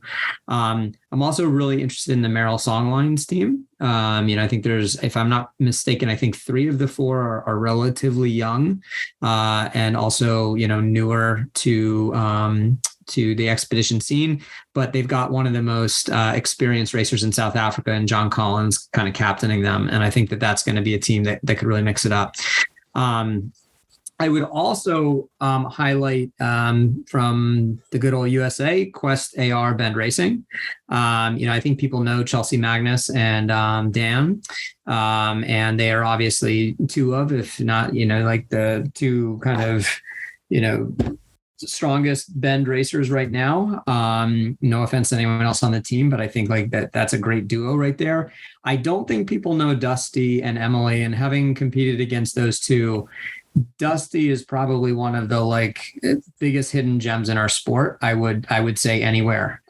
I'm also really interested in the Merrill Songlines team. I think there's, if I'm not mistaken, I think 3 of the 4 are relatively young and also, newer to the expedition scene, but they've got one of the most experienced racers in South Africa, and John Collins kind of captaining them. And I think that that's going to be a team that could really mix it up. I would also highlight from the good old USA, Quest AR Bend Racing. I think people know Chelsea Magnus and Dan, and they are obviously 2 of, if not, like the 2 kind of, strongest bend racers right now. No offense to anyone else on the team, but I think like that's a great duo right there. I don't think people know Dusty and Emily, and having competed against those 2, Dusty is probably one of the biggest hidden gems in our sport. I would say anywhere.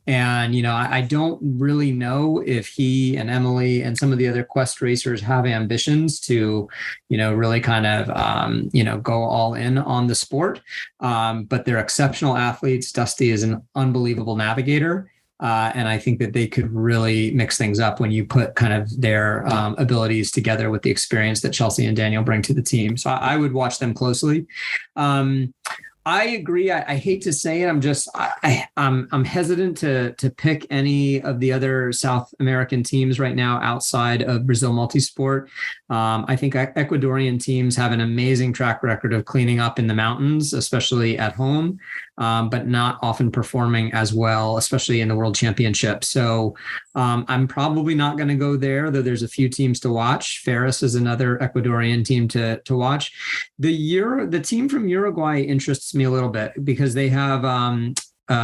And, I don't really know if he and Emily and some of the other Quest racers have ambitions to, really kind of, go all in on the sport. But they're exceptional athletes. Dusty is an unbelievable navigator. And I think that they could really mix things up when you put kind of their abilities together with the experience that Chelsea and Daniel bring to the team. So I would watch them closely. I agree. I hate to say it. I'm hesitant to pick any of the other South American teams right now outside of Brazil Multisport. I think Ecuadorian teams have an amazing track record of cleaning up in the mountains, especially at home, but not often performing as well, especially in the World Championship. So I'm probably not going to go there, though there's a few teams to watch. Ferris is another Ecuadorian team to watch. The team from Uruguay interests me a little bit because they have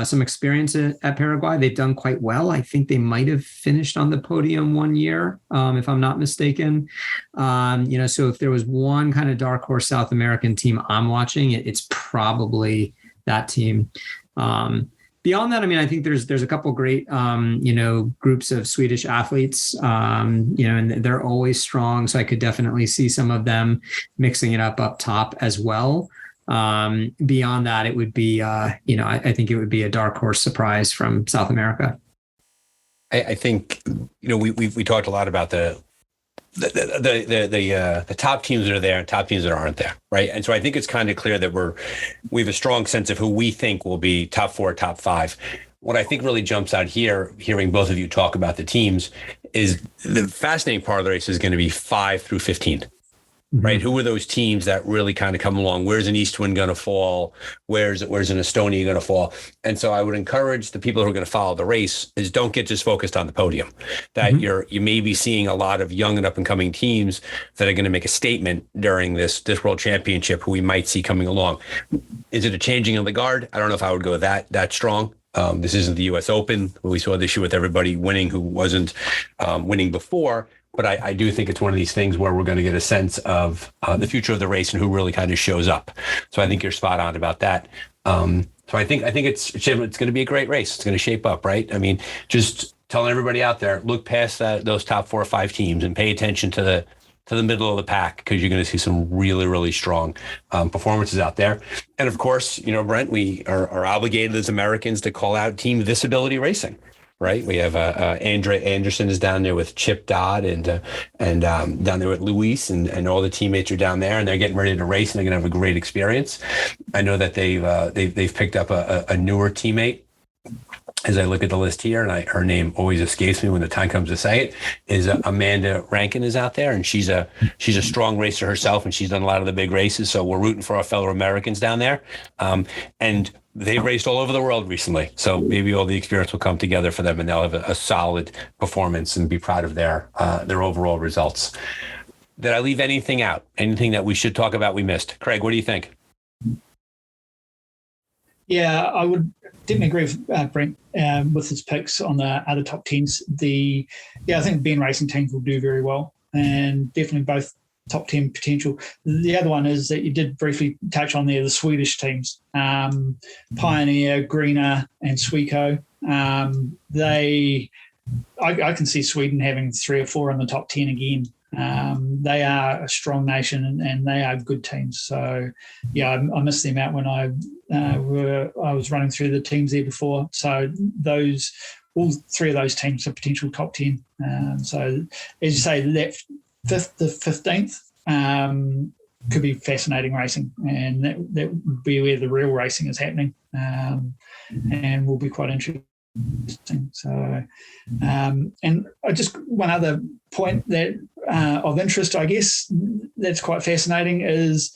some experience at Paraguay. They've done quite well. I think they might have finished on the podium one year, if I'm not mistaken. So if there was one kind of dark horse South American team I'm watching, it's probably that team. Beyond that, I mean, I think there's a couple great, groups of Swedish athletes, and they're always strong. So I could definitely see some of them mixing it up top as well. Beyond that, it would be, I think it would be a dark horse surprise from South America. I think, we talked a lot about the top teams that are there and top teams that aren't there, right? And so I think it's kind of clear that we have a strong sense of who we think will be top 4, top 5. What I think really jumps out here, hearing both of you talk about the teams, is the fascinating part of the race is going to be 5 through 15. Right? Who are those teams that really kind of come along? Where's an Eastwind going to fall? Where's an Estonia going to fall? And so I would encourage the people who are going to follow the race is don't get just focused on the podium. That you may be seeing a lot of young and up and coming teams that are going to make a statement during this World Championship who we might see coming along. Is it a changing of the guard? I don't know if I would go that strong. This isn't the U.S. Open. We saw this year with everybody winning who wasn't winning before. But I do think it's one of these things where we're going to get a sense of the future of the race and who really kind of shows up. So I think you're spot on about that. So I think it's going to be a great race. It's going to shape up, right? I mean, just telling everybody out there, look past those top 4 or 5 teams and pay attention to the middle of the pack, because you're going to see some really, really strong performances out there. And of course, Brent, we are obligated as Americans to call out Team Visibility Racing. Right, we have Andre Anderson is down there with Chip Dodd and down there with Luis and all the teammates are down there, and they're getting ready to race and they're going to have a great experience. I know that they've picked up a newer teammate. As I look at the list here, and her name always escapes me when the time comes to say it, is Amanda Rankin is out there, and she's a strong racer herself, and she's done a lot of the big races. So we're rooting for our fellow Americans down there, and they've raced all over the world recently. So maybe all the experience will come together for them, and they'll have a solid performance and be proud of their overall results. Did I leave anything out? Anything that we should talk about we missed? Craig, what do you think? Yeah, I would definitely agree with Brent with his picks on the other top 10s. I think Ben Racing teams will do very well, and definitely both top 10 potential. The other one is that you did briefly touch on there, the Swedish teams, Pioneer, Greener, and Sweco. I can see Sweden having 3 or 4 in the top 10 again. They are a strong nation and they are good teams. So, yeah, I missed them out when I was running through the teams there before. So all 3 of those teams are potential top 10. So, as you say, that 5th to 15th could be fascinating racing, and that would be where the real racing is happening, and will be quite interesting. So, and just one other point that of interest, I guess, that's quite fascinating is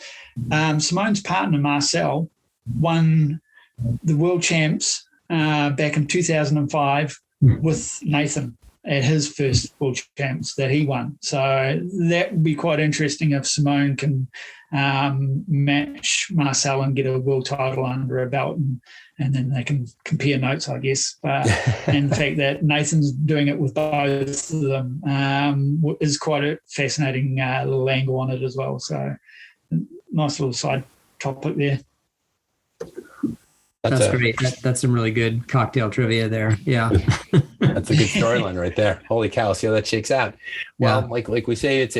Simone's partner Marcel won the world champs back in 2005 with Nathan at his first world champs that he won. So that would be quite interesting if Simone can match Marcel and get a world title under her belt, and then they can compare notes, I guess. But and the fact that Nathan's doing it with both of them is quite a fascinating little angle on it as well. So nice little side topic there. That's great. That's some really good cocktail trivia there. Yeah. That's a good storyline right there. Holy cow. See how that shakes out. Well, like we say, it's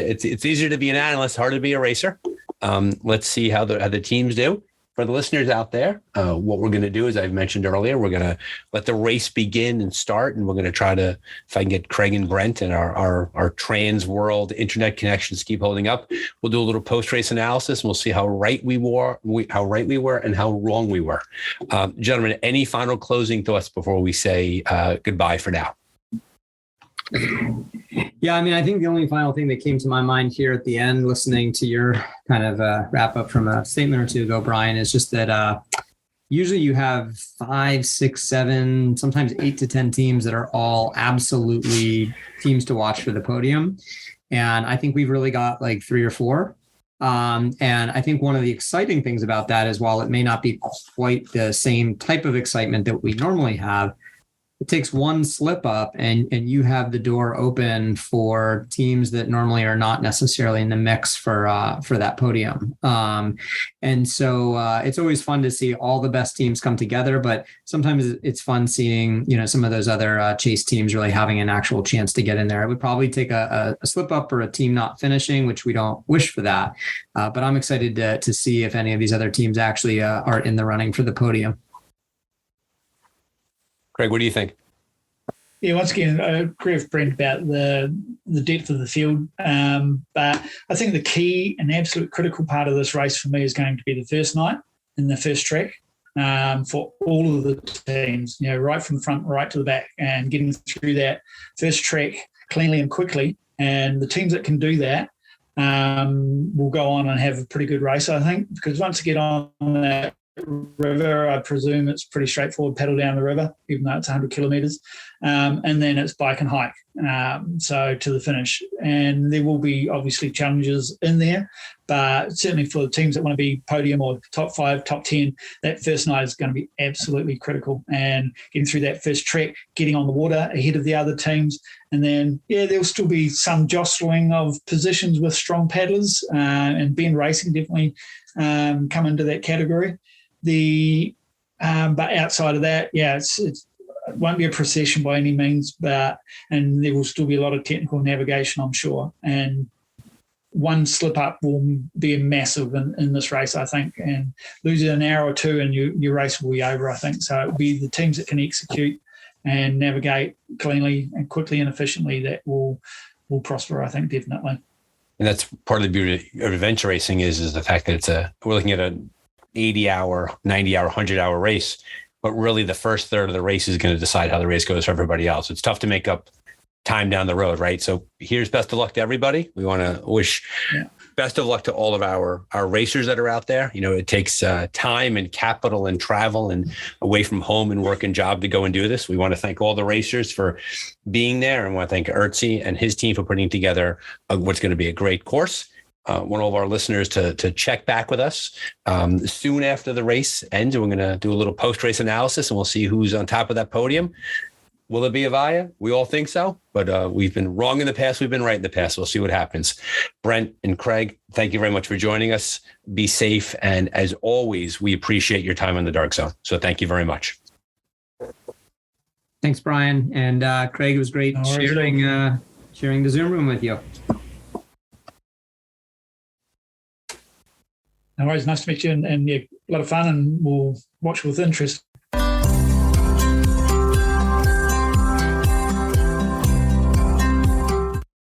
easier to be an analyst, harder to be a racer. Let's see how the teams do. for the listeners out there, what we're going to do, as I've mentioned earlier, we're going to let the race begin and start, and we're going to try to, if I can get Craig and Brent and our trans world internet connections keep holding up, we'll do a little post-race analysis, and we'll see how right we were, and how wrong we were. Gentlemen, any final closing thoughts before we say goodbye for now? Yeah, I mean, I think the only final thing that came to my mind here at the end, listening to your kind of wrap up from a statement or two ago, Brian, is just that usually you have 5, 6, 7, sometimes 8 to 10 teams that are all absolutely teams to watch for the podium. And I think we've really got like 3 or 4. And I think one of the exciting things about that is, while it may not be quite the same type of excitement that we normally have, it takes one slip up and you have the door open for teams that normally are not necessarily in the mix for that podium. And so it's always fun to see all the best teams come together, but sometimes it's fun seeing, some of those other chase teams really having an actual chance to get in there. It would probably take a slip up or a team not finishing, which we don't wish for that. But I'm excited to see if any of these other teams actually are in the running for the podium. Craig, what do you think? Yeah, once again, I agree with Brent about the depth of the field. But I think the key and absolute critical part of this race for me is going to be the first night and the first track for all of the teams, right from the front, right to the back, and getting through that first track cleanly and quickly. And the teams that can do that will go on and have a pretty good race, I think, because once you get on that river, I presume it's pretty straightforward paddle down the river, even though it's 100 kilometres, and then it's bike and hike, so to the finish. And there will be obviously challenges in there, but certainly for the teams that want to be podium or top 5, top 10, that first night is going to be absolutely critical. And getting through that first trek, getting on the water ahead of the other teams, and then there'll still be some jostling of positions with strong paddlers, and Ben Racing definitely come into that category. But outside of that, it won't be a procession by any means, and there will still be a lot of technical navigation, I'm sure. And one slip up will be massive in this race, I think. And losing an hour or two, and your race will be over, I think. So it'll be the teams that can execute and navigate cleanly and quickly and efficiently that will prosper, I think, definitely. And that's part of the beauty of adventure racing is the fact that we're looking at an 80-hour, 90-hour, 100-hour race, but really the first third of the race is going to decide how the race goes for everybody else. It's tough to make up time down the road, right? So here's best of luck to everybody. We want to wish best of luck to all of our racers that are out there. It takes time and capital and travel and away from home and work and job to go and do this. We want to thank all the racers for being there, and want to thank Ertzi and his team for putting together what's going to be a great course. Want all of our listeners to check back with us soon after the race ends. We're going to do a little post-race analysis, and we'll see who's on top of that podium. Will it be Avaya? We all think so, but we've been wrong in the past. We've been right in the past. We'll see what happens. Brent and Craig, thank you very much for joining us. Be safe. And as always, we appreciate your time in the Dark Zone. So thank you very much. Thanks, Brian. And Craig, it was great sharing the Zoom room with you. No worries. Nice to meet you, and a lot of fun, and we'll watch with interest